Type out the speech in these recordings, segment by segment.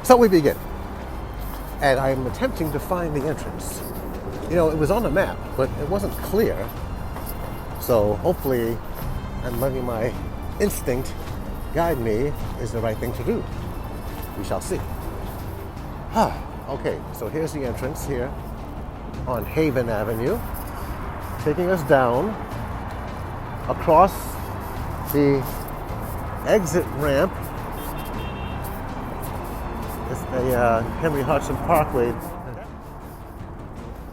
So we begin. And I'm attempting to find the entrance. You know, it was on the map, but it wasn't clear. So hopefully I'm letting my instinct guide me is the right thing to do. We shall see. Okay, so here's the entrance here on Haven Avenue, taking us down across the exit ramp. It's the Henry Hudson Parkway.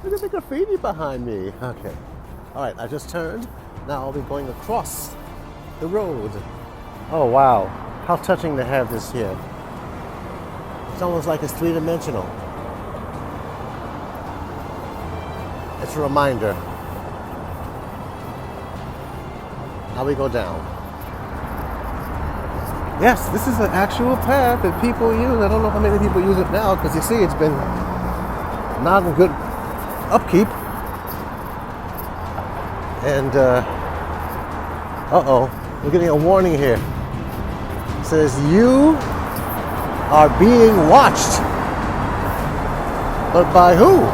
Look at the graffiti behind me. Okay. All right, I just turned. Now I'll be going across the road. Oh, wow. How touching to have this here. It's almost like it's three-dimensional. It's a reminder. Now we go down. Yes, this is an actual path that people use. I don't know how many people use it now, because you see it's been not in good upkeep. And, we're getting a warning here. It says, you are being watched. But by who?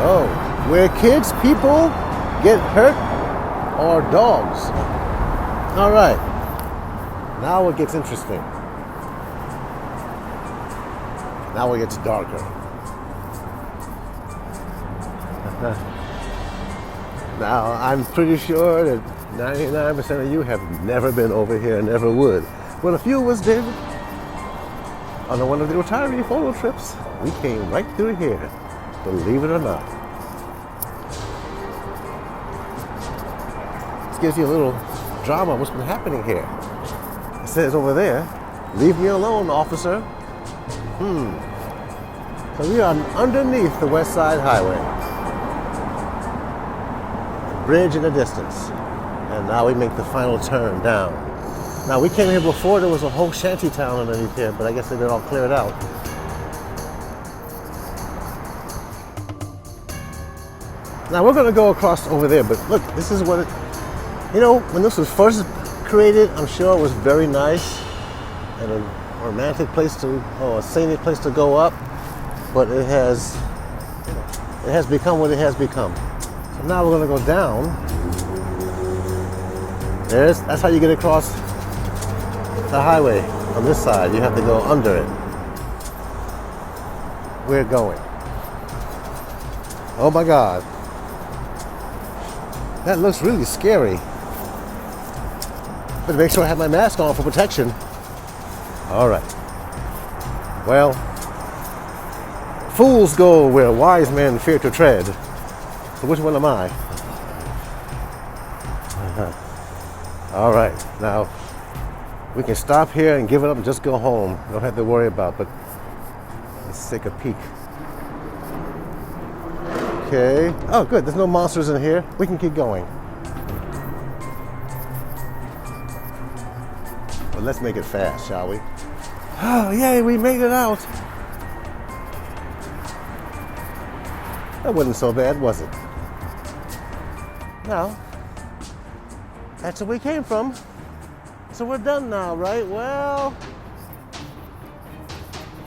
Oh, where kids, people get hurt, or dogs. All right. Now it gets interesting. Now it gets darker. Now, I'm pretty sure that 99% of you have never been over here, never would. But a few of us did. On one of the retiree photo trips, we came right through here, believe it or not. This gives you a little drama of what's been happening here. It says over there, leave me alone, officer. So we are underneath the West Side Highway. Bridge in the distance. And now we make the final turn down. Now we came here before, there was a whole shanty town underneath here, but I guess they've been all cleared out. Now we're gonna go across over there, but look, this is what it, you know, when this was first created, I'm sure it was very nice and a romantic place to, or a scenic place to go up, but it has become what it has become. So now we're gonna go down. That's how you get across the highway on this side. You have to go under it. We're going. Oh my God. That looks really scary. But make sure I have my mask on for protection. All right. Well, fools go where wise men fear to tread. So which one am I? All right. Now, we can stop here and give it up and just go home. Don't have to worry about, but let's take a peek. Okay. Oh, good. There's no monsters in here. We can keep going. But let's make it fast, shall we? Oh, yay, we made it out. That wasn't so bad, was it? Now, that's where we came from. So we're done now, right? Well,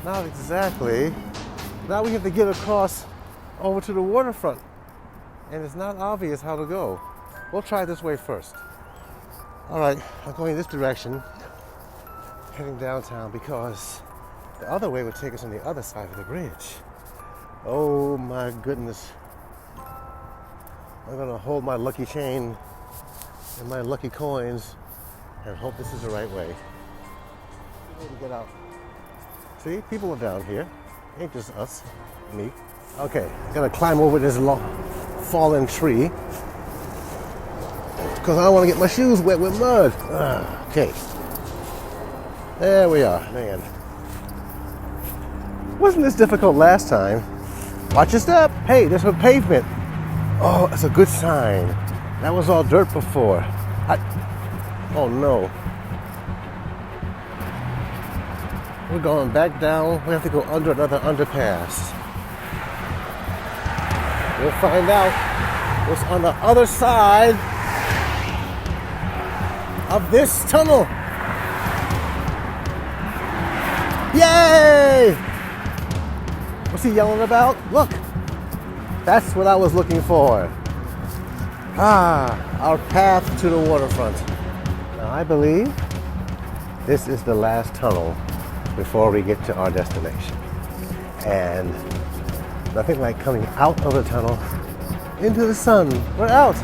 not exactly. Now we have to get across over to the waterfront. And it's not obvious how to go. We'll try this way first. All right, I'm going this direction, heading downtown, because the other way would take us on the other side of the bridge. Oh my goodness. I'm gonna hold my lucky chain and my lucky coins and hope this is the right way. We need to get out. See, people are down here. Ain't just us, me. Okay, I gotta climb over this long fallen tree because I don't want to get my shoes wet with mud. Okay. There we are, man. Wasn't this difficult last time? Watch your step. Hey, there's a pavement. Oh, that's a good sign. That was all dirt before. Oh no. We're going back down. We have to go under another underpass. We'll find out what's on the other side of this tunnel. Yay! What's he yelling about? Look! That's what I was looking for. Our path to the waterfront. Now I believe this is the last tunnel before we get to our destination. And nothing like coming out of the tunnel into the sun. We're out.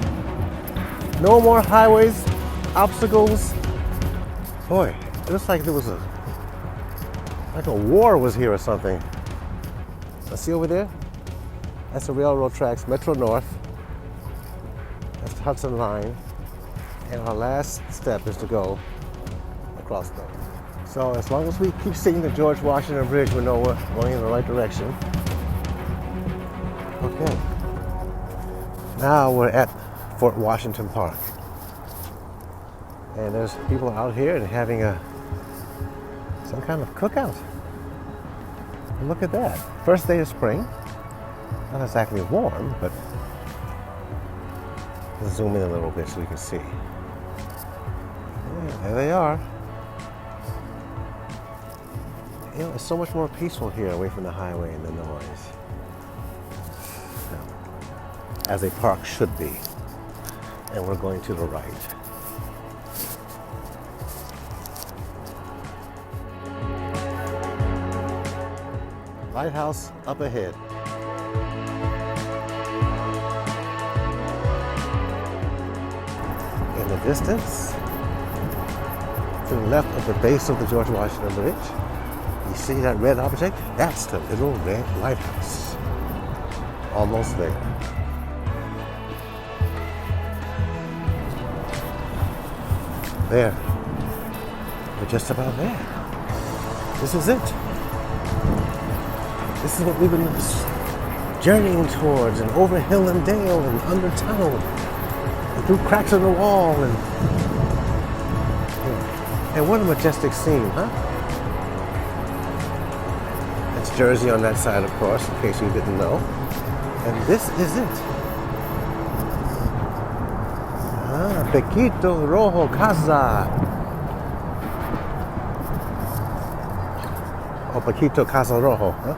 No more highways, obstacles. Boy, it looks like there was like a war was here or something. Let's see over there. That's the railroad tracks, Metro North. That's the Hudson Line. And our last step is to go across those. So as long as we keep seeing the George Washington Bridge, we know we're going in the right direction. Okay. Now we're at Fort Washington Park. And there's people out here and having some kind of cookout. And look at that. First day of spring. Not exactly warm, but let's zoom in a little bit so we can see. Yeah, there they are. You know, it's so much more peaceful here away from the highway and the noise. As a park should be. And we're going to the right. Lighthouse up ahead. In the distance, to the left of the base of the George Washington Bridge, you see that red object? That's the little red lighthouse. Almost there. There. We're just about there. This is it. This is what we've been journeying towards, and over hill and dale and under tunnel and through cracks in the wall and what a majestic scene, huh? That's Jersey on that side, of course, in case you didn't know. And this is it. Pequito Rojo Casa. Or Pequito Casa Rojo, huh?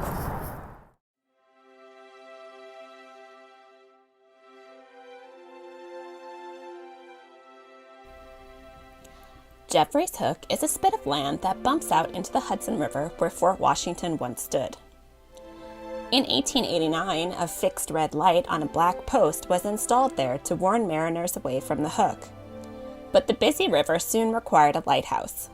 Jeffrey's Hook is a spit of land that bumps out into the Hudson River where Fort Washington once stood. In 1889, a fixed red light on a black post was installed there to warn mariners away from the hook. But the busy river soon required a lighthouse.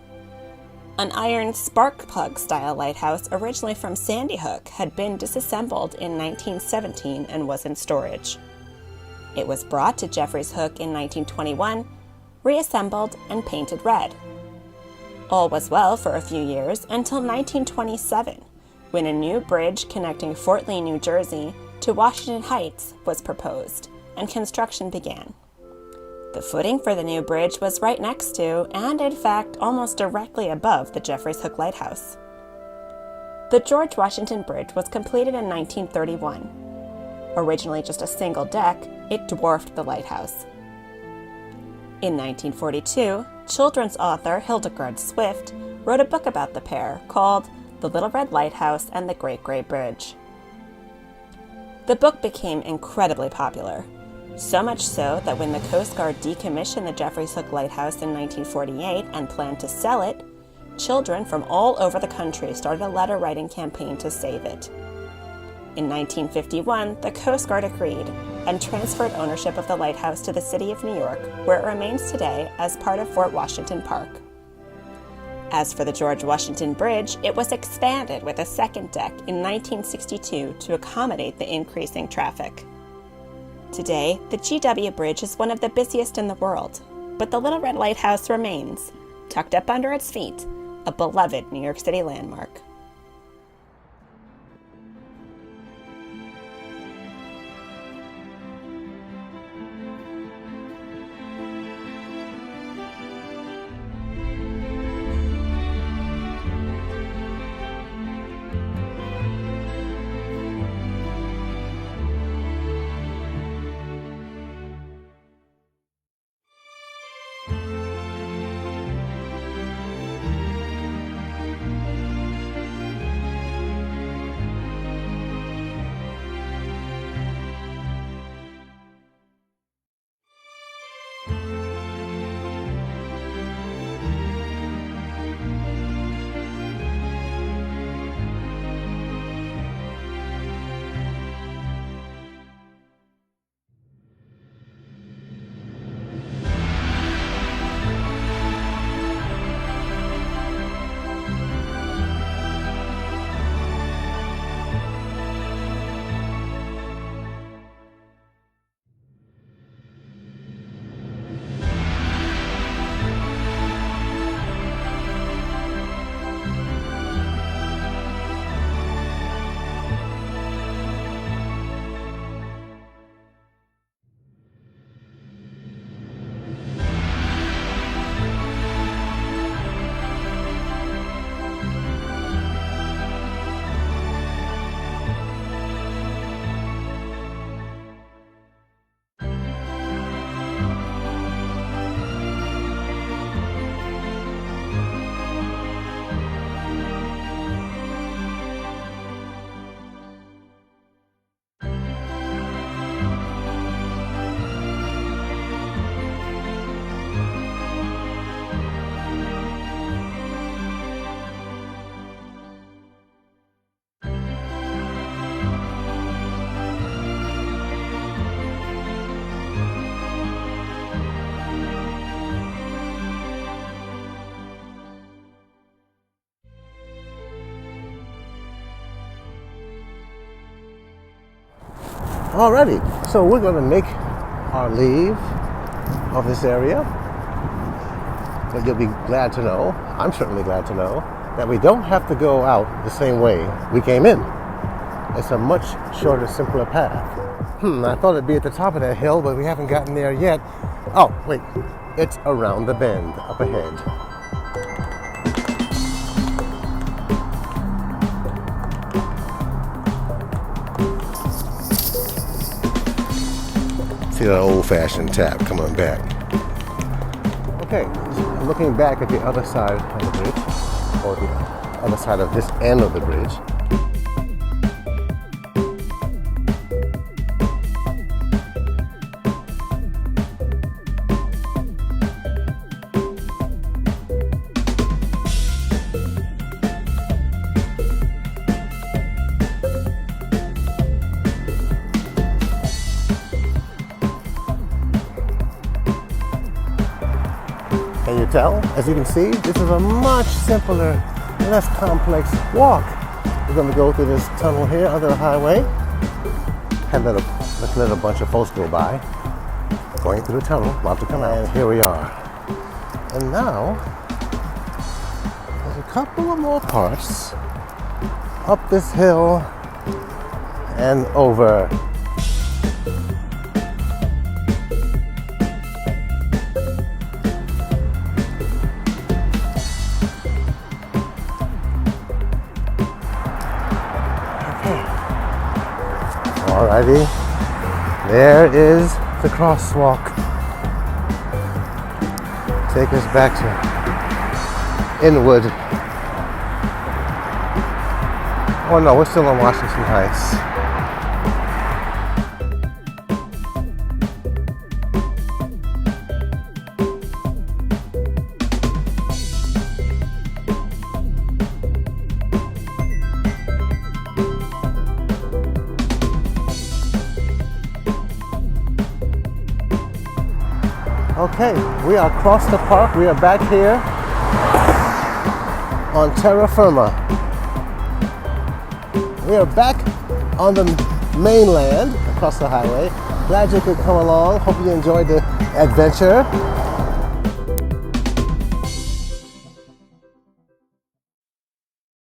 An iron spark plug style lighthouse originally from Sandy Hook had been disassembled in 1917 and was in storage. It was brought to Jeffrey's Hook in 1921, reassembled and painted red. All was well for a few years until 1927, when a new bridge connecting Fort Lee, New Jersey to Washington Heights was proposed and construction began. The footing for the new bridge was right next to, and in fact almost directly above, the Jeffrey's Hook Lighthouse. The George Washington Bridge was completed in 1931. Originally just a single deck, it dwarfed the lighthouse. In 1942, children's author Hildegard Swift wrote a book about the pair called The Little Red Lighthouse and the Great Gray Bridge. The book became incredibly popular, so much so that when the Coast Guard decommissioned the Jeffrey's Hook Lighthouse in 1948 and planned to sell it, children from all over the country started a letter-writing campaign to save it. In 1951, the Coast Guard agreed and transferred ownership of the lighthouse to the city of New York, where it remains today as part of Fort Washington Park. As for the George Washington Bridge, it was expanded with a second deck in 1962 to accommodate the increasing traffic. Today, the GW Bridge is one of the busiest in the world, but the Little Red Lighthouse remains, tucked up under its feet, a beloved New York City landmark. Alrighty, so we're going to make our leave of this area. But you'll be glad to know, I'm certainly glad to know, that we don't have to go out the same way we came in. It's a much shorter, simpler path. I thought it'd be at the top of that hill, but we haven't gotten there yet. Oh, wait, it's around the bend up ahead. See that old-fashioned tap coming back. Okay, looking back at the other side of the bridge, or the other side of this end of the bridge. Can you tell? As you can see, this is a much simpler, less complex walk. We're going to go through this tunnel here under the highway. Let's let a bunch of folks go by. Going through the tunnel, about to come out. And here we are. And now, there's a couple of more parts up this hill and over. Alrighty, there is the crosswalk. Take us back to Inwood. Oh no, we're still on Washington Heights. Okay, we are across the park. We are back here on terra firma. We are back on the mainland across the highway. Glad you could come along. Hope you enjoyed the adventure.